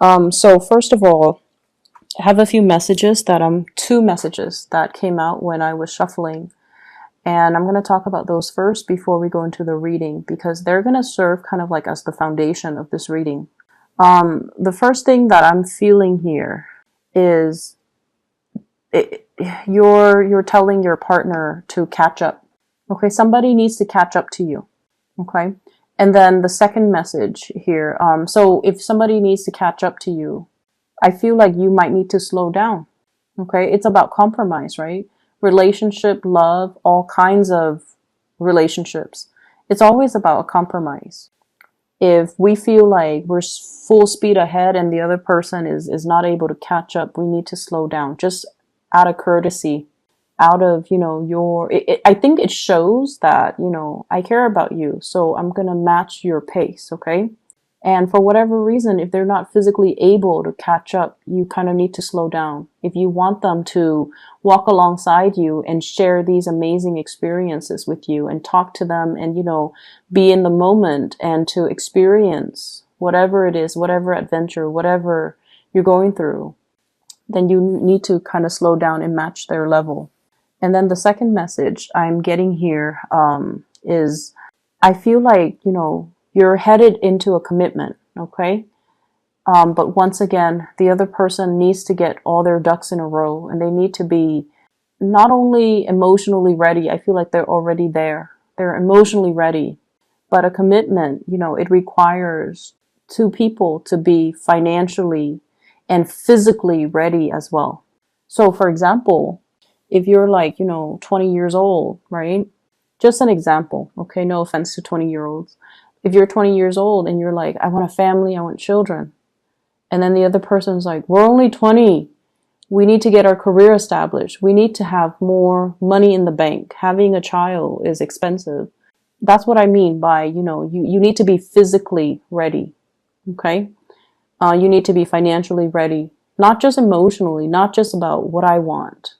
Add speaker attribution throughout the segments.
Speaker 1: So first of all, I have a few messages two messages that came out when I was shuffling. And I'm going to talk about those first before we go into the reading, because they're going to serve kind of like as the foundation of this reading. The first thing that I'm feeling here is you're telling your partner to catch up. Okay, somebody needs to catch up to you. Okay, and then the second message here. So if somebody needs to catch up to you, I feel like you might need to slow down. Okay, it's about compromise, right? Relationship, love, all kinds of relationships. It's always about a compromise. If we feel like we're full speed ahead and the other person is not able to catch up, we need to slow down just out of courtesy, out of, I think it shows that, I care about you. So I'm going to match your pace. Okay. And for whatever reason, if they're not physically able to catch up, you kind of need to slow down. If you want them to walk alongside you and share these amazing experiences with you and talk to them and, be in the moment and to experience whatever it is, whatever adventure, whatever you're going through, then you need to kind of slow down and match their level. And then the second message I'm getting here is I feel like, you're headed into a commitment, okay? But once again, the other person needs to get all their ducks in a row, and they need to be not only emotionally ready, I feel like they're already there. They're emotionally ready. But a commitment, it requires two people to be financially and physically ready as well. So for example, if you're like, 20 years old, right? Just an example, okay? No offense to 20-year-olds. If you're 20 years old and you're like, I want a family, I want children. And then the other person's like, we're only 20. We need to get our career established. We need to have more money in the bank. Having a child is expensive. That's what I mean by, you need to be physically ready. Okay. You need to be financially ready, not just emotionally, not just about what I want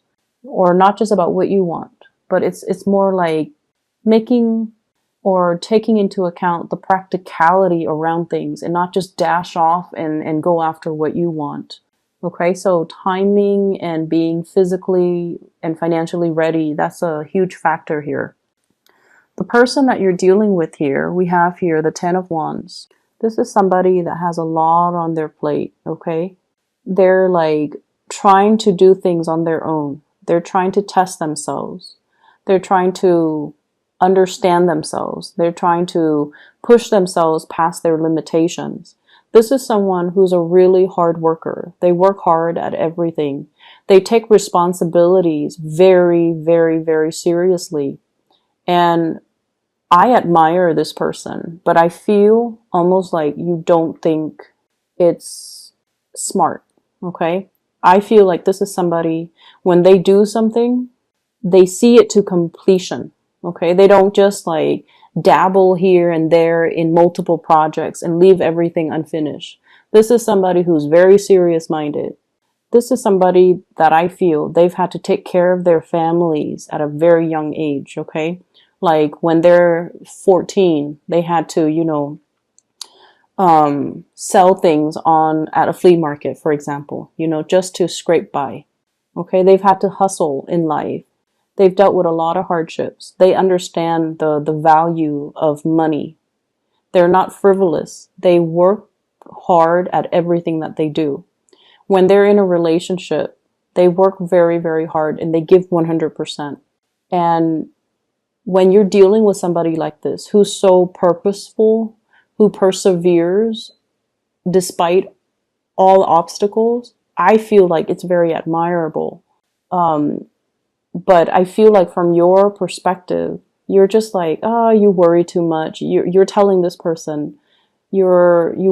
Speaker 1: or not just about what you want, but it's more like making or taking into account the practicality around things and not just dash off and go after what you want. Okay, so timing and being physically and financially ready, that's a huge factor here. The person that you're dealing with here, we have here the 10 of Wands. This is somebody that has a lot on their plate, okay? They're like trying to do things on their own. They're trying to test themselves. They're trying to understand themselves. They're trying to push themselves past their limitations. This is someone who's a really hard worker. They work hard at everything. They take responsibilities very, very, very seriously. And I admire this person, but I feel almost like you don't think it's smart, okay? I feel like this is somebody, when they do something, they see it to completion. Okay, they don't just like dabble here and there in multiple projects and leave everything unfinished. This is somebody who's very serious minded. This is somebody that I feel they've had to take care of their families at a very young age. Okay, like when they're 14, they had to, sell things at a flea market, for example, just to scrape by. Okay, they've had to hustle in life. They've dealt with a lot of hardships. They understand the value of money. They're not frivolous. They work hard at everything that they do. When they're in a relationship, they work very, very hard and they give 100%. And when you're dealing with somebody like this, who's so purposeful, who perseveres despite all obstacles, I feel like it's very admirable. But I feel like from your perspective, you're just like, oh, you worry too much. You're telling this person you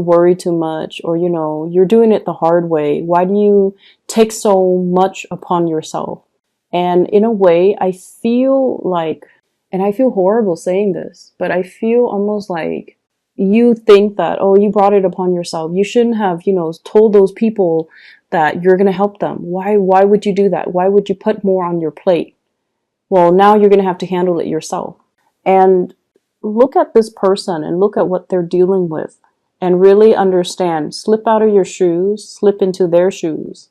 Speaker 1: worry too much, or, you're doing it the hard way. Why do you take so much upon yourself? And in a way, I feel like, and I feel horrible saying this, but I feel almost like you think that, oh, you brought it upon yourself. You shouldn't have, told those people that you're going to help them. Why would you do that? Why would you put more on your plate? Well, now you're going to have to handle it yourself. And look at this person and look at what they're dealing with and really understand. Slip out of your shoes, slip into their shoes,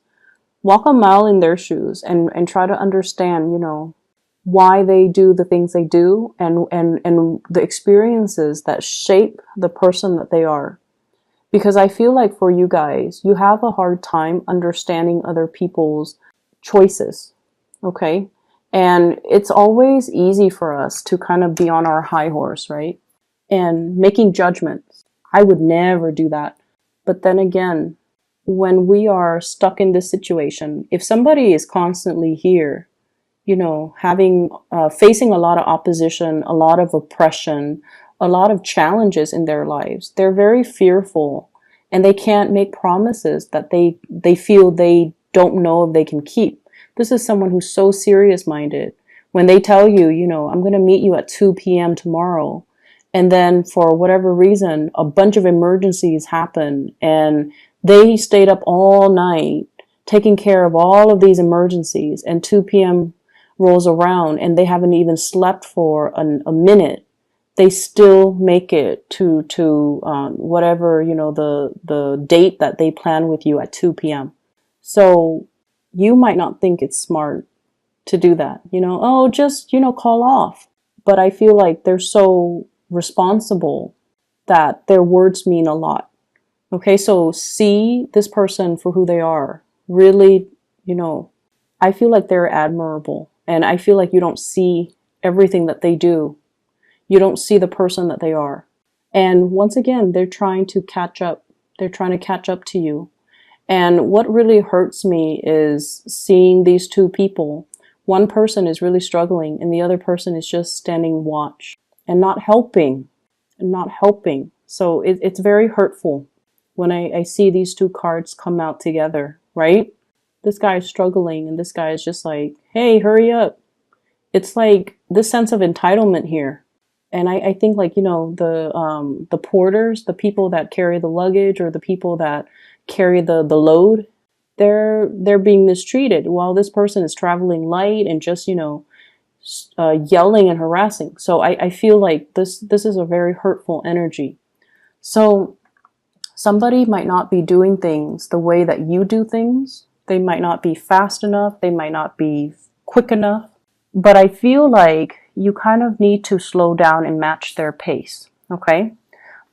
Speaker 1: walk a mile in their shoes, and try to understand, you know, why they do the things they do, and the experiences that shape the person that they are. Because I feel like for you guys, you have a hard time understanding other people's choices. Okay? And it's always easy for us to kind of be on our high horse, right? And making judgments. I would never do that. But then again, when we are stuck in this situation, if somebody is constantly here, you know, having, facing a lot of opposition, a lot of oppression, a lot of challenges in their lives, they're very fearful, and they can't make promises that they feel they don't know if they can keep. This is someone who's so serious minded. When they tell you, you know, I'm going to meet you at 2 p.m. tomorrow, and then for whatever reason, a bunch of emergencies happen, and they stayed up all night taking care of all of these emergencies, and 2 p.m. rolls around and they haven't even slept for a minute, they still make it to whatever, you know, the date that they plan with you at 2 p.m. So you might not think it's smart to do that, you know, oh, just, you know, call off. But I feel like they're so responsible that their words mean a lot. Okay, so see this person for who they are. Really, you know, I feel like they're admirable. And I feel like you don't see everything that they do. You don't see the person that they are. And once again, they're trying to catch up. They're trying to catch up to you. And what really hurts me is seeing these two people. One person is really struggling and the other person is just standing watch and not helping. So it's very hurtful when I see these two cards come out together, right? This guy is struggling and this guy is just like, hey, hurry up. It's like this sense of entitlement here. And I think, like, you know, the porters, the people that carry the luggage, or the people that carry the load, they're being mistreated while this person is traveling light and just, you know, yelling and harassing. So I feel like this is a very hurtful energy. So somebody might not be doing things the way that you do things. They might not be fast enough. They might not be quick enough. But I feel like you kind of need to slow down and match their pace, okay?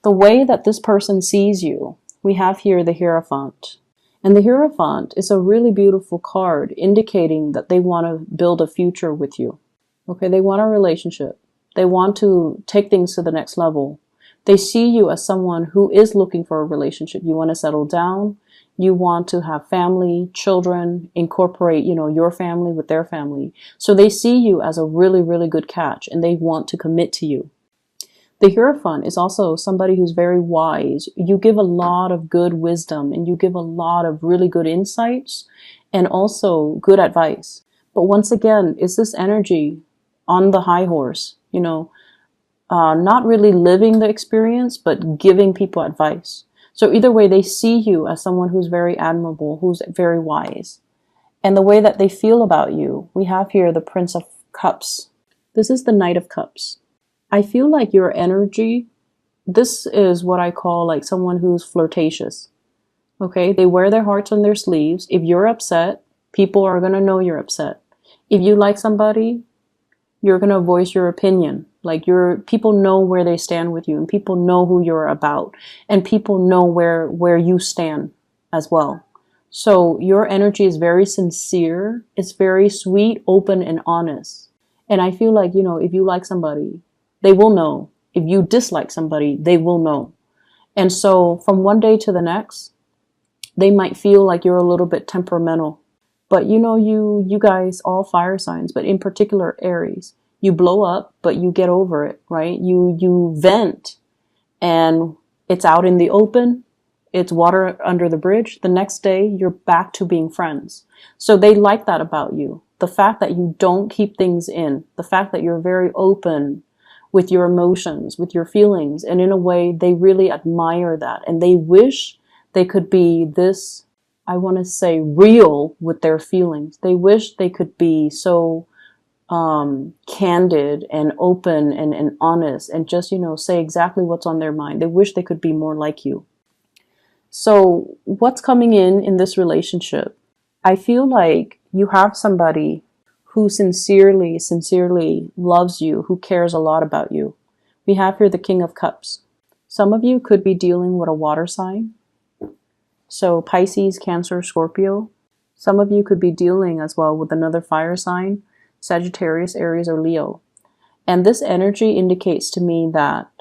Speaker 1: The way that this person sees you, we have here the Hierophant. And the Hierophant is a really beautiful card indicating that they want to build a future with you, okay? They want a relationship. They want to take things to the next level. They see you as someone who is looking for a relationship. You want to settle down. You want to have family, children, incorporate, you know, your family with their family. So they see you as a really, really good catch, and they want to commit to you. The Hierophant is also somebody who's very wise. You give a lot of good wisdom, and you give a lot of really good insights and also good advice. But once again, it's this energy on the high horse, you know, not really living the experience, but giving people advice. So either way, they see you as someone who's very admirable, who's very wise. And the way that they feel about you, we have here the Prince of Cups. This is the Knight of Cups. I feel like your energy, this is what I call like someone who's flirtatious. Okay, they wear their hearts on their sleeves. If you're upset, people are going to know you're upset. If you like somebody, you're going to voice your opinion. Like people know where they stand with you, and people know who you're about, and people know where you stand as well. So your energy is very sincere. It's very sweet, open, and honest. And I feel like, you know, if you like somebody, they will know. If you dislike somebody, they will know. And so from one day to the next, they might feel like you're a little bit temperamental. But you know, you guys, all fire signs, but in particular Aries, you blow up, but you get over it, right? You vent, and it's out in the open. It's water under the bridge. The next day, you're back to being friends. So they like that about you. The fact that you don't keep things in, the fact that you're very open with your emotions, with your feelings, and in a way, they really admire that. And they wish they could be this, I want to say, real with their feelings. They wish they could be so candid and open and honest, and just, you know, say exactly what's on their mind. They wish they could be more like you. So what's coming in this relationship? I feel like you have somebody who sincerely, sincerely loves you, who cares a lot about you. We have here the King of Cups. Some of you could be dealing with a water sign. So Pisces, Cancer, Scorpio. Some of you could be dealing as well with another fire sign, Sagittarius, Aries, or Leo. And this energy indicates to me that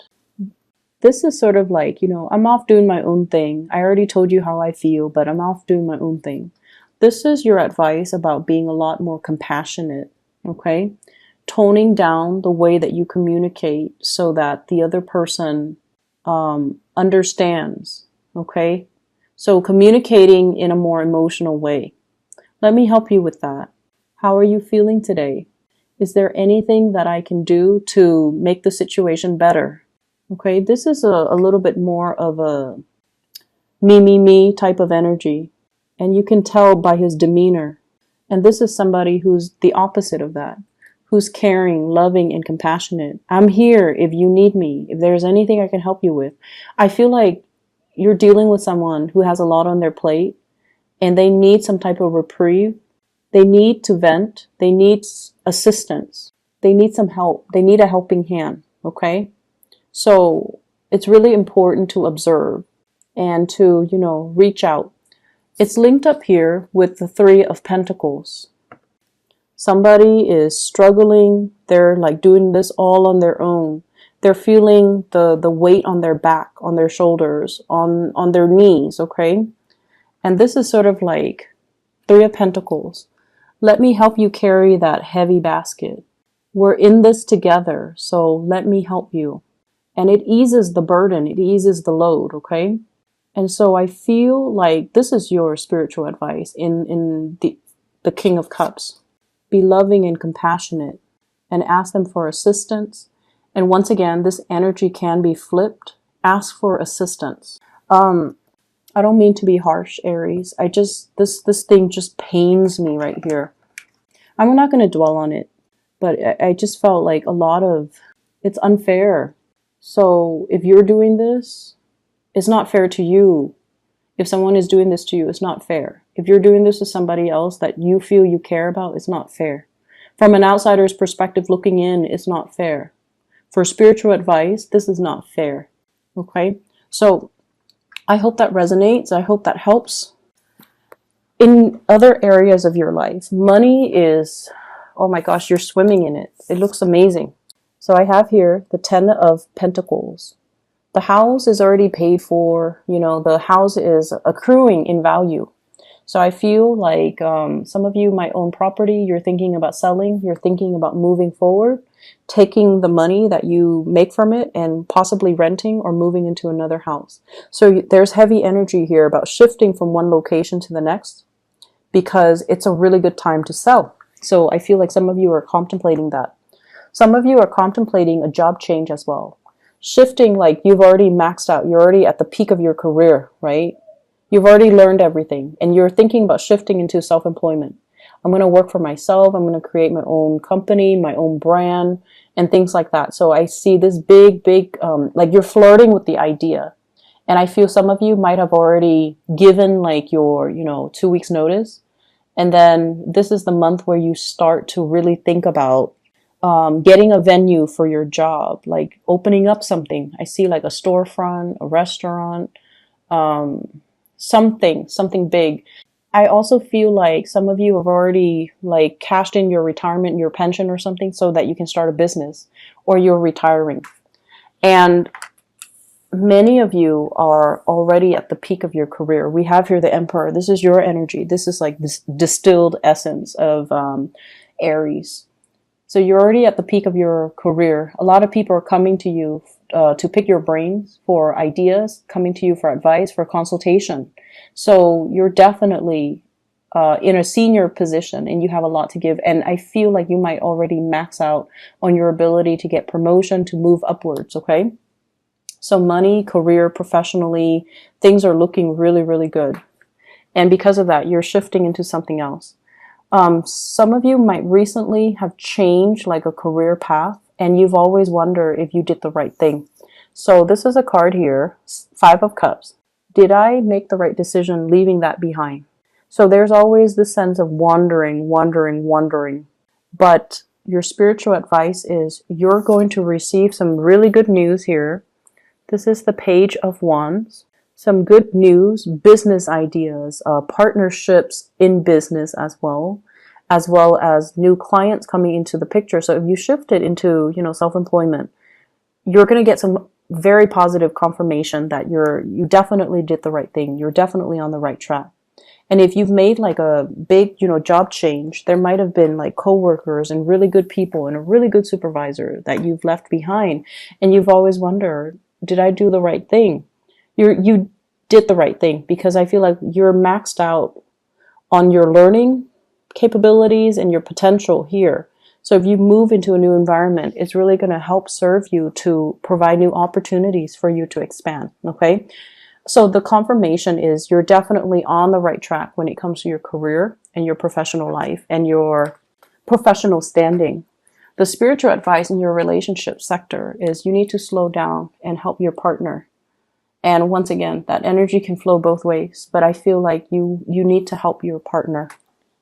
Speaker 1: this is sort of like, I'm off doing my own thing. I already told you how I feel, but I'm off doing my own thing. This is your advice about being a lot more compassionate, okay? Toning down the way that you communicate so that the other person understands, okay? So communicating in a more emotional way. Let me help you with that. How are you feeling today? Is there anything that I can do to make the situation better? Okay, this is a little bit more of a me type of energy. And you can tell by his demeanor. And this is somebody who's the opposite of that, who's caring, loving, and compassionate. I'm here if you need me, if there's anything I can help you with. I feel like you're dealing with someone who has a lot on their plate and they need some type of reprieve. They need to vent. They need assistance. They need some help. They need a helping hand, okay? So it's really important to observe and to, reach out. It's linked up here with the Three of Pentacles. Somebody is struggling. They're like doing this all on their own. They're feeling the weight on their back, on their shoulders, on their knees, okay? And this is sort of like Three of Pentacles. Let me help you carry that heavy basket. We're in this together, so let me help you. And it eases the burden. It eases the load, okay? And so I feel like this is your spiritual advice in the King of Cups. Be loving and compassionate and ask them for assistance. And once again, this energy can be flipped. Ask for assistance. I don't mean to be harsh, Aries. This thing just pains me right here. I'm not going to dwell on it, but I just felt like it's unfair. So if you're doing this, it's not fair to you. If someone is doing this to you, it's not fair. If you're doing this to somebody else that you feel you care about, it's not fair. From an outsider's perspective looking in, it's not fair. For spiritual advice, this is not fair. Okay? So I hope that resonates. I hope that helps. In other areas of your life, money is, oh my gosh, you're swimming in it. It looks amazing. So I have here the Ten of Pentacles. The house is already paid for. The house is accruing in value. So I feel like some of you might own property. You're thinking about selling. You're thinking about moving forward, taking the money that you make from it and possibly renting or moving into another house. So there's heavy energy here about shifting from one location to the next because it's a really good time to sell. So I feel like some of you are contemplating that. Some of you are contemplating a job change as well. Shifting, like you've already maxed out. You're already at the peak of your career, right? You've already learned everything and you're thinking about shifting into self-employment. I'm going to work for myself. I'm going to create my own company, my own brand and things like that. So I see this big, like you're flirting with the idea. And I feel some of you might have already given like your, 2 weeks notice. And then this is the month where you start to really think about getting a venue for your job, like opening up something. I see like a storefront, a restaurant, something big. I also feel like some of you have already like cashed in your retirement, your pension or something so that you can start a business or you're retiring. And many of you are already at the peak of your career. We have here the Emperor. This is your energy. This is like this distilled essence of Aries. So you're already at the peak of your career. A lot of people are coming to you to pick your brains for ideas, coming to you for advice, for consultation. So you're definitely in a senior position and you have a lot to give. And I feel like you might already max out on your ability to get promotion, to move upwards, okay? So money, career, professionally, things are looking really, really good. And because of that, you're shifting into something else. Some of you might recently have changed like a career path and you've always wondered if you did the right thing. So this is a card here, Five of Cups. Did I make the right decision leaving that behind? So there's always this sense of wondering, wondering, wondering. But your spiritual advice is you're going to receive some really good news here. This is the Page of Wands. Some good news, business ideas, partnerships in business as well as new clients coming into the picture. So if you shift it into, self-employment, you're going to get some very positive confirmation that you definitely did the right thing. You're definitely on the right track. And if you've made like a big, job change, there might have been like coworkers and really good people and a really good supervisor that you've left behind. And you've always wondered, did I do the right thing? You did the right thing, because I feel like you're maxed out on your learning capabilities and your potential here. So if you move into a new environment, it's really going to help serve you to provide new opportunities for you to expand. Okay. So the confirmation is you're definitely on the right track when it comes to your career and your professional life and your professional standing. The spiritual advice in your relationship sector is you need to slow down and help your partner. And once again, that energy can flow both ways, but I feel like you need to help your partner.